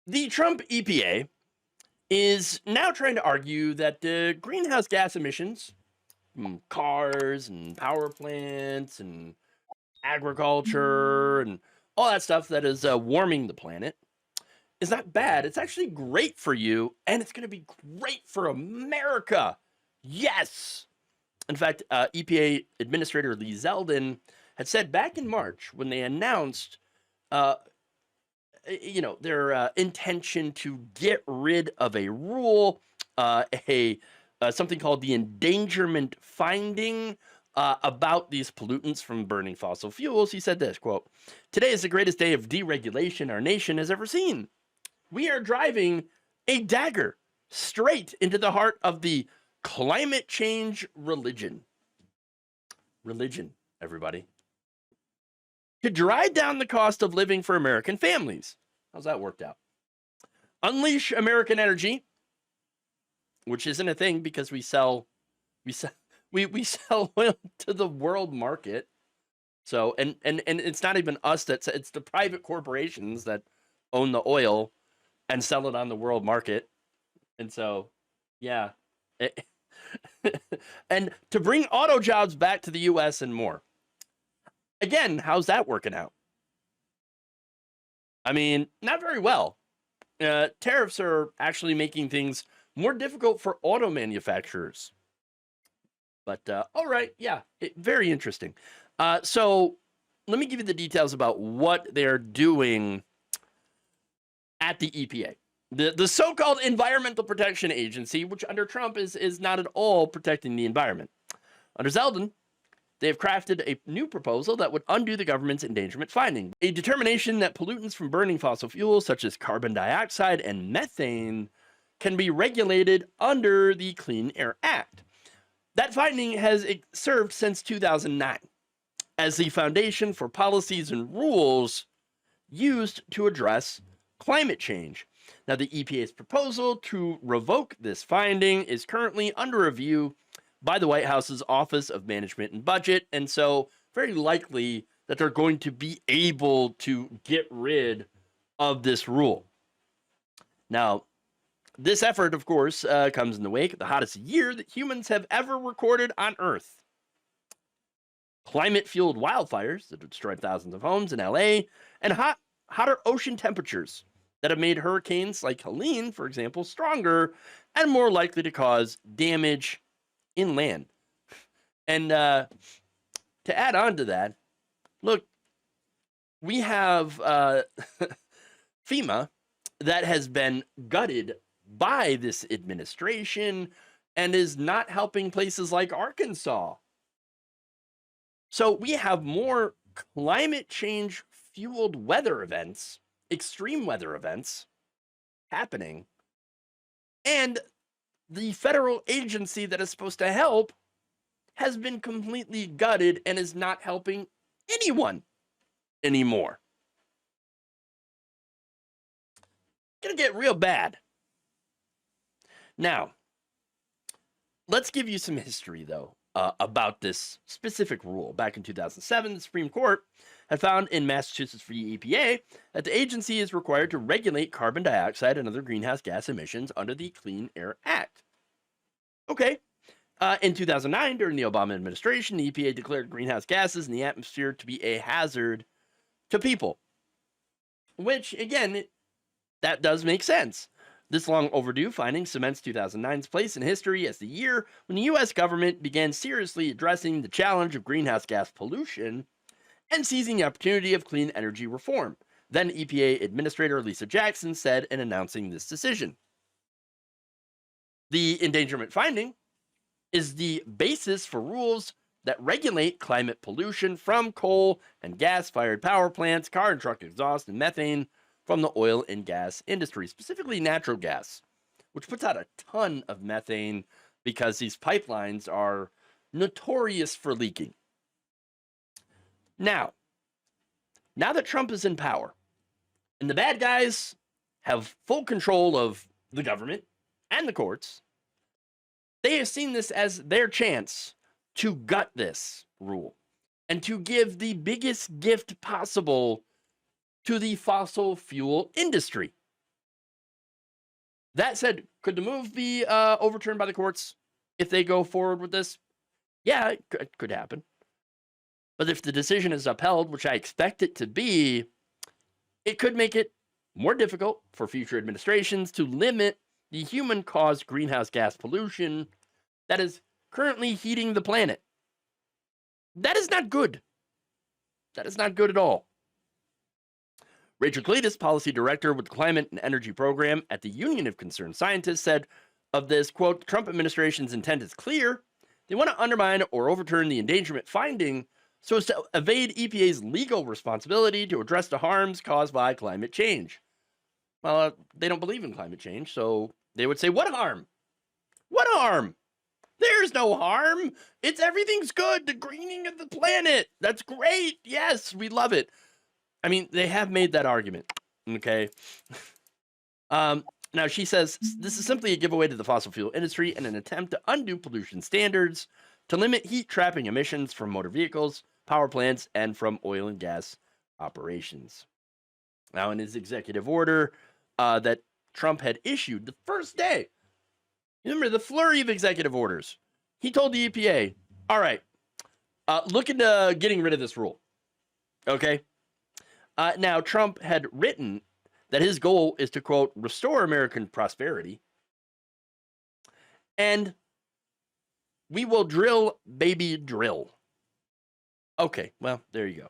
The Trump EPA is now trying to argue that the greenhouse gas emissions from cars and power plants and agriculture and all that stuff that is warming the planet is not bad. It's actually great for you, and it's going to be great for America. Yes. In fact, EPA Administrator Lee Zeldin had said back in March when they announced uh, their intention to get rid of a rule, a something called the endangerment finding about these pollutants from burning fossil fuels. He said this, quote, "Today is the greatest day of deregulation our nation has ever seen. We are driving a dagger straight into the heart of the climate change religion." Religion, everybody. To drive down the cost of living for American families. How's that worked out? Unleash American energy, which isn't a thing because we sell oil to the world market. So and it's not even us it's the private corporations that own the oil and sell it on the world market. And so, yeah. And to bring auto jobs back to the US and more. Again, how's that working out? I mean, not very well. Tariffs are actually making things more difficult for auto manufacturers. But all right, yeah, very interesting. So let me give you the details about what they're doing at the EPA. The so-called Environmental Protection Agency, which under Trump is not at all protecting the environment. Under Zeldin, they have crafted a new proposal that would undo the government's endangerment finding. A determination that pollutants from burning fossil fuels, such as carbon dioxide and methane, can be regulated under the Clean Air Act. That finding has served since 2009 as the foundation for policies and rules used to address climate change. Now, the EPA's proposal to revoke this finding is currently under review by the White House's Office of Management and Budget, and so very likely that they're going to be able to get rid of this rule. Now, this effort, of course, comes in the wake of the hottest year that humans have ever recorded on Earth. Climate-fueled wildfires that have destroyed thousands of homes in LA, and hotter ocean temperatures that have made hurricanes like Helene, for example, stronger and more likely to cause damage inland. And to add on to that, look, we have FEMA that has been gutted by this administration and is not helping places like Arkansas. So we have more climate change fueled weather events, extreme weather events happening, and the federal agency that is supposed to help has been completely gutted and is not helping anyone anymore. Gonna get real bad. Now, let's give you some history, though, about this specific rule. Back in 2007, the Supreme Court had found in Massachusetts v. EPA that the agency is required to regulate carbon dioxide and other greenhouse gas emissions under the Clean Air Act. Okay. In 2009, during the Obama administration, the EPA declared greenhouse gases in the atmosphere to be a hazard to people. Which, again, that does make sense. This long overdue finding cements 2009's place in history as the year when the U.S. government began seriously addressing the challenge of greenhouse gas pollution and seizing the opportunity of clean energy reform. Then EPA Administrator Lisa Jackson said in announcing this decision. The endangerment finding is the basis for rules that regulate climate pollution from coal and gas-fired power plants, car and truck exhaust, and methane from the oil and gas industry, specifically natural gas, which puts out a ton of methane because these pipelines are notorious for leaking. Now that Trump is in power and the bad guys have full control of the government and the courts, they have seen this as their chance to gut this rule and to give the biggest gift possible to the fossil fuel industry. That said, could the move be overturned by the courts if they go forward with this? Yeah, it could happen. But if the decision is upheld, which I expect it to be, it could make it more difficult for future administrations to limit the human-caused greenhouse gas pollution that is currently heating the planet. That is not good. That is not good at all. Rachel Cletus, policy director with the Climate and Energy Program at the Union of Concerned Scientists, said of this, quote, the Trump administration's intent is clear. They want to undermine or overturn the endangerment finding so as to evade EPA's legal responsibility to address the harms caused by climate change. Well, they don't believe in climate change, so they would say, what harm? What harm? There's no harm. Everything's good. The greening of the planet. That's great. Yes, we love it. I mean, they have made that argument. Okay. Now she says this is simply a giveaway to the fossil fuel industry and an attempt to undo pollution standards to limit heat trapping emissions from motor vehicles, power plants, and from oil and gas operations. Now, in his executive order that Trump had issued the first day, remember the flurry of executive orders, he told the EPA, all right, look into getting rid of this rule. Okay. Now, Trump had written that his goal is to, quote, restore American prosperity. And we will drill, baby, drill. Okay, well, there you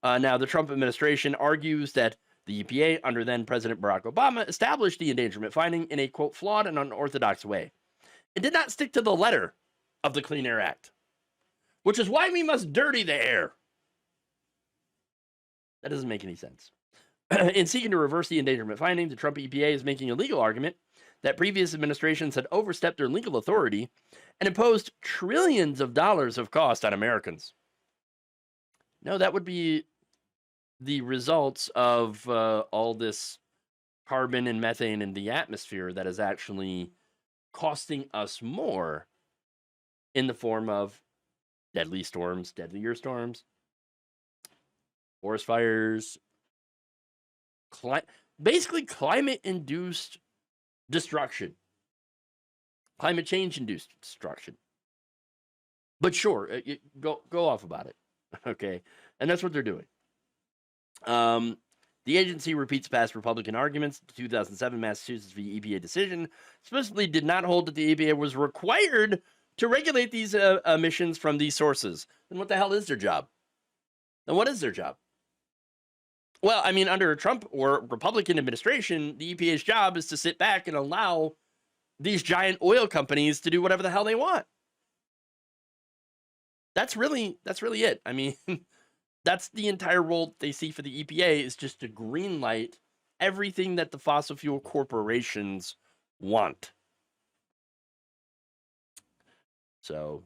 go. Now, the Trump administration argues that the EPA, under then President Barack Obama, established the endangerment finding in a, quote, flawed and unorthodox way. It did not stick to the letter of the Clean Air Act, which is why we must dirty the air. That doesn't make any sense. In seeking to reverse the endangerment finding, the Trump EPA is making a legal argument that previous administrations had overstepped their legal authority and imposed trillions of dollars of cost on Americans. No, that would be the results of all this carbon and methane in the atmosphere that is actually costing us more in the form of deadly storms, deadlier storms, forest fires, basically climate-induced destruction, climate change-induced destruction. But sure, go off about it, okay? And that's what they're doing. The agency repeats past Republican arguments. The 2007 Massachusetts v. EPA decision specifically did not hold that the EPA was required to regulate these emissions from these sources. Then what the hell is their job? Then what is their job? Well, I mean, under a Trump or Republican administration, the EPA's job is to sit back and allow these giant oil companies to do whatever the hell they want. That's really it. I mean, that's the entire role they see for the EPA, is just to green light everything that the fossil fuel corporations want. So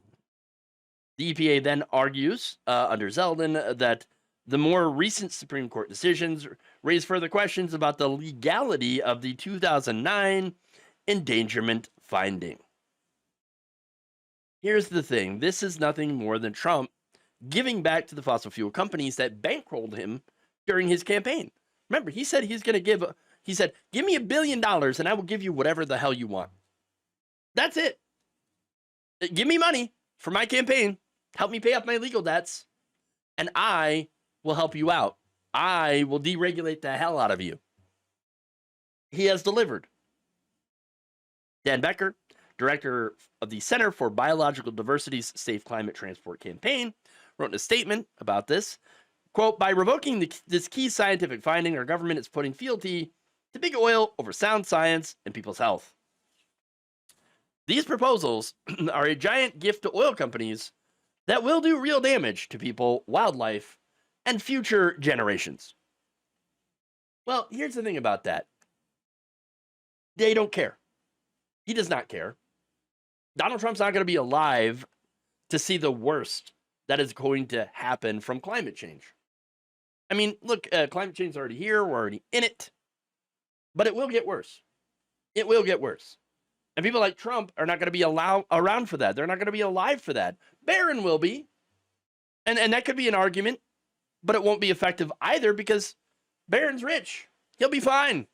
the EPA then argues under Zeldin that the more recent Supreme Court decisions raise further questions about the legality of the 2009 endangerment finding. Here's the thing. This is nothing more than Trump giving back to the fossil fuel companies that bankrolled him during his campaign. Remember, he said give me $1 billion and I will give you whatever the hell you want. That's it. Give me money for my campaign. Help me pay off my legal debts. And I will help you out. I will deregulate the hell out of you. He has delivered. Dan Becker, director of the Center for Biological Diversity's Safe Climate Transport Campaign, wrote in a statement about this, quote, by revoking this key scientific finding, our government is putting fealty to big oil over sound science and people's health. These proposals are a giant gift to oil companies that will do real damage to people, wildlife, and future generations. Well, here's the thing about that. They don't care. He does not care. Donald Trump's not going to be alive to see the worst that is going to happen from climate change. I mean, look, climate change is already here. We're already in it. But it will get worse. It will get worse. And people like Trump are not going to be around for that. They're not going to be alive for that. Barron will be. And that could be an argument. But it won't be effective either because Barron's rich. He'll be fine.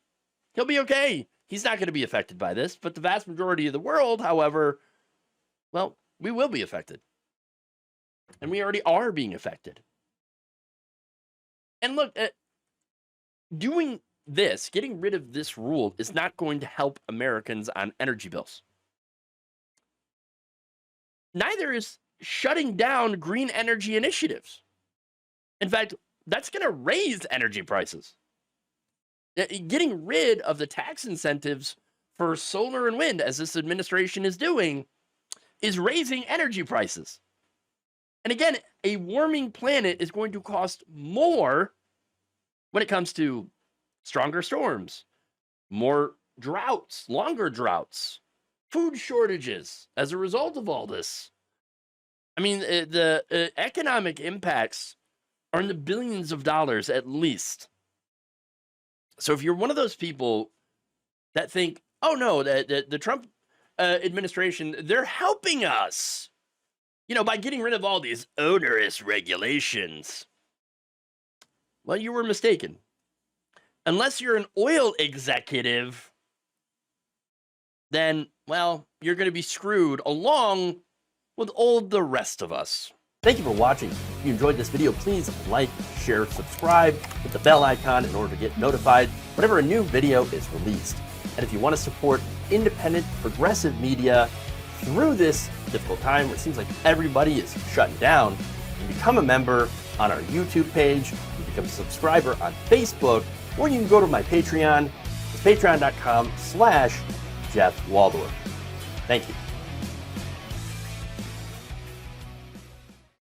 He'll be okay. he's not going to be affected by this. But the vast majority of the world, however, well, we will be affected. And we already are being affected. And look, doing this, getting rid of this rule, is not going to help Americans on energy bills. Neither is shutting down green energy initiatives. In fact, that's going to raise energy prices. Getting rid of the tax incentives for solar and wind, as this administration is doing, is raising energy prices. And again, a warming planet is going to cost more when it comes to stronger storms, more droughts, longer droughts, food shortages as a result of all this. I mean, the economic impacts are in the billions of dollars at least. So if you're one of those people that think, oh no, the Trump administration, they're helping us, by getting rid of all these onerous regulations. Well, you were mistaken. Unless you're an oil executive, then, well, you're going to be screwed along with all the rest of us. Thank you for watching. If you enjoyed this video, please like, share, subscribe, hit the bell icon in order to get notified whenever a new video is released. And if you want to support independent, progressive media through this difficult time where it seems like everybody is shutting down, you can become a member on our YouTube page, you can become a subscriber on Facebook, or you can go to my Patreon. It's patreon.com/Jeff Waldorf. Thank you.